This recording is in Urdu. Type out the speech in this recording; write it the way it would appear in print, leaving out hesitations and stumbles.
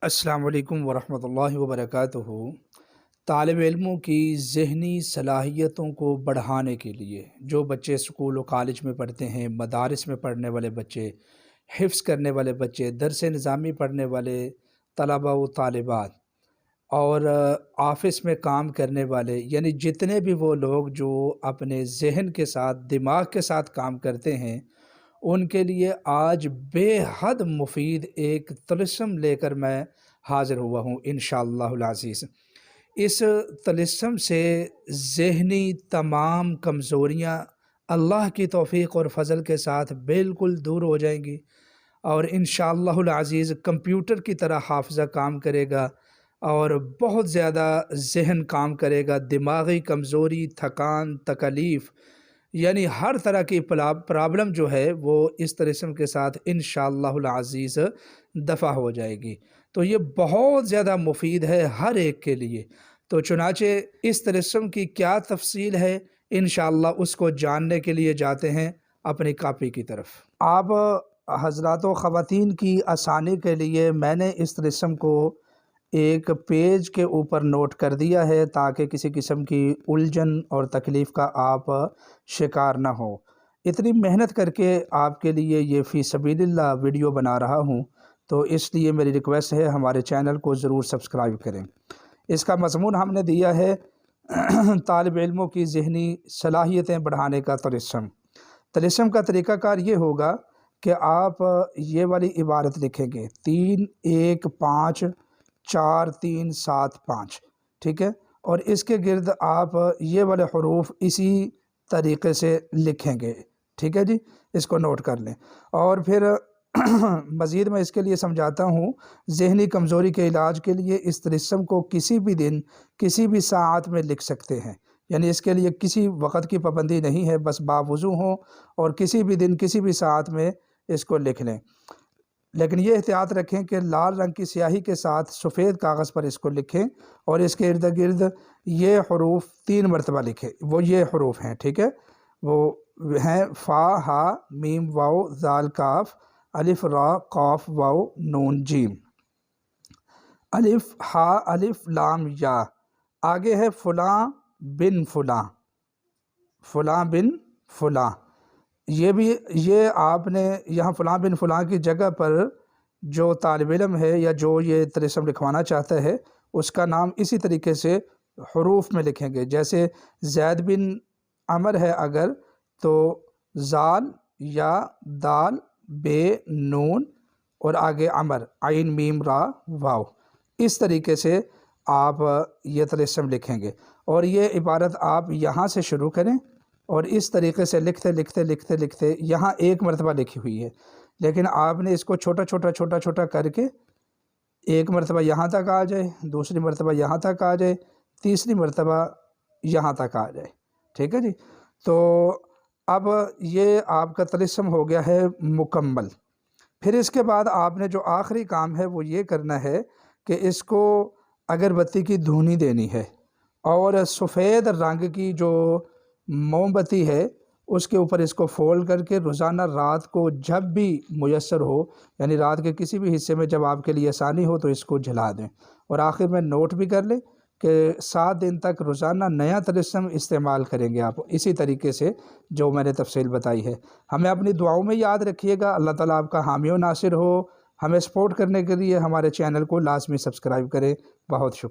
السلام علیکم ورحمۃ اللہ وبرکاتہ۔ طالب علموں کی ذہنی صلاحیتوں کو بڑھانے کے لیے جو بچے اسکول و کالج میں پڑھتے ہیں، مدارس میں پڑھنے والے بچے، حفظ کرنے والے بچے، درس نظامی پڑھنے والے طلباء و طالبات اور آفس میں کام کرنے والے، یعنی جتنے بھی وہ لوگ جو اپنے ذہن کے ساتھ دماغ کے ساتھ کام کرتے ہیں، ان کے لیے آج بے حد مفید ایک طلسم لے کر میں حاضر ہوا ہوں انشاءاللہ العزیز۔ اس طلسم سے ذہنی تمام کمزوریاں اللہ کی توفیق اور فضل کے ساتھ بالکل دور ہو جائیں گی، اور انشاءاللہ العزیز کمپیوٹر کی طرح حافظہ کام کرے گا اور بہت زیادہ ذہن کام کرے گا۔ دماغی کمزوری، تھکان، تکلیف، یعنی ہر طرح کی پرابلم جو ہے وہ اس طلسم کے ساتھ انشاءاللہ العزیز دفع ہو جائے گی۔ تو یہ بہت زیادہ مفید ہے ہر ایک کے لیے۔ تو چنانچہ اس طلسم کی کیا تفصیل ہے، انشاءاللہ اس کو جاننے کے لیے جاتے ہیں اپنی کاپی کی طرف۔ آپ حضرات و خواتین کی آسانی کے لیے میں نے اس طلسم کو ایک پیج کے اوپر نوٹ کر دیا ہے تاکہ کسی قسم کی الجھن اور تکلیف کا آپ شکار نہ ہو۔ اتنی محنت کر کے آپ کے لیے یہ فی سبیل اللہ ویڈیو بنا رہا ہوں، تو اس لیے میری ریکویسٹ ہے ہمارے چینل کو ضرور سبسکرائب کریں۔ اس کا مضمون ہم نے دیا ہے طالب علموں کی ذہنی صلاحیتیں بڑھانے کا طلسم۔ طلسم کا طریقہ کار یہ ہوگا کہ آپ یہ والی عبارت لکھیں گے 3 1 5 4 3 7 5، ٹھیک ہے، اور اس کے گرد آپ یہ والے حروف اسی طریقے سے لکھیں گے، ٹھیک ہے جی، اس کو نوٹ کر لیں۔ اور پھر مزید میں اس کے لیے سمجھاتا ہوں، ذہنی کمزوری کے علاج کے لیے اس طلسم کو کسی بھی دن کسی بھی ساعت میں لکھ سکتے ہیں، یعنی اس کے لیے کسی وقت کی پابندی نہیں ہے، بس باوضو ہوں اور کسی بھی دن کسی بھی ساعت میں اس کو لکھ لیں۔ لیکن یہ احتیاط رکھیں کہ لال رنگ کی سیاہی کے ساتھ سفید کاغذ پر اس کو لکھیں اور اس کے ارد گرد یہ حروف 3 مرتبہ لکھیں۔ وہ یہ حروف ہیں، ٹھیک ہے، وہ ہیں فا ہا میم واو ذال کاف الف را قاف واو نون جیم، الف ہا الف لام یا، آگے ہے فلاں بن فلاں، فلاں بن فلاں۔ یہ آپ نے یہاں فلاں بن فلاں کی جگہ پر جو طالب علم ہے یا جو یہ طلسم لکھوانا چاہتا ہے اس کا نام اسی طریقے سے حروف میں لکھیں گے۔ جیسے زید بن عمر ہے اگر، تو زال یا دال بے نون اور آگے عمر عین میم را واو، اس طریقے سے آپ یہ طلسم لکھیں گے۔ اور یہ عبارت آپ یہاں سے شروع کریں اور اس طریقے سے لکھتے لکھتے لکھتے لکھتے یہاں 1 مرتبہ لکھی ہوئی ہے، لیکن آپ نے اس کو چھوٹا چھوٹا چھوٹا چھوٹا کر کے 1 مرتبہ یہاں تک آ جائے، دوسری مرتبہ یہاں تک آ جائے، تیسری مرتبہ یہاں تک آ جائے، ٹھیک ہے جی۔ تو اب یہ آپ کا طلسم ہو گیا ہے مکمل۔ پھر اس کے بعد آپ نے جو آخری کام ہے وہ یہ کرنا ہے کہ اس کو اگربتی کی دھونی دینی ہے، اور سفید رنگ کی جو موم بتی ہے اس کے اوپر اس کو فولڈ کر کے روزانہ رات کو جب بھی میسر ہو، یعنی رات کے کسی بھی حصے میں جب آپ کے لیے آسانی ہو تو اس کو جلا دیں، اور آخر میں نوٹ بھی کر لیں کہ 7 دن تک روزانہ نیا طلسم استعمال کریں گے آپ اسی طریقے سے جو میں نے تفصیل بتائی ہے۔ ہمیں اپنی دعاؤں میں یاد رکھیے گا۔ اللہ تعالیٰ آپ کا حامی و ناصر ہو۔ ہمیں سپورٹ کرنے کے لیے ہمارے چینل کو لازمی سبسکرائب کریں۔ بہت شکریہ۔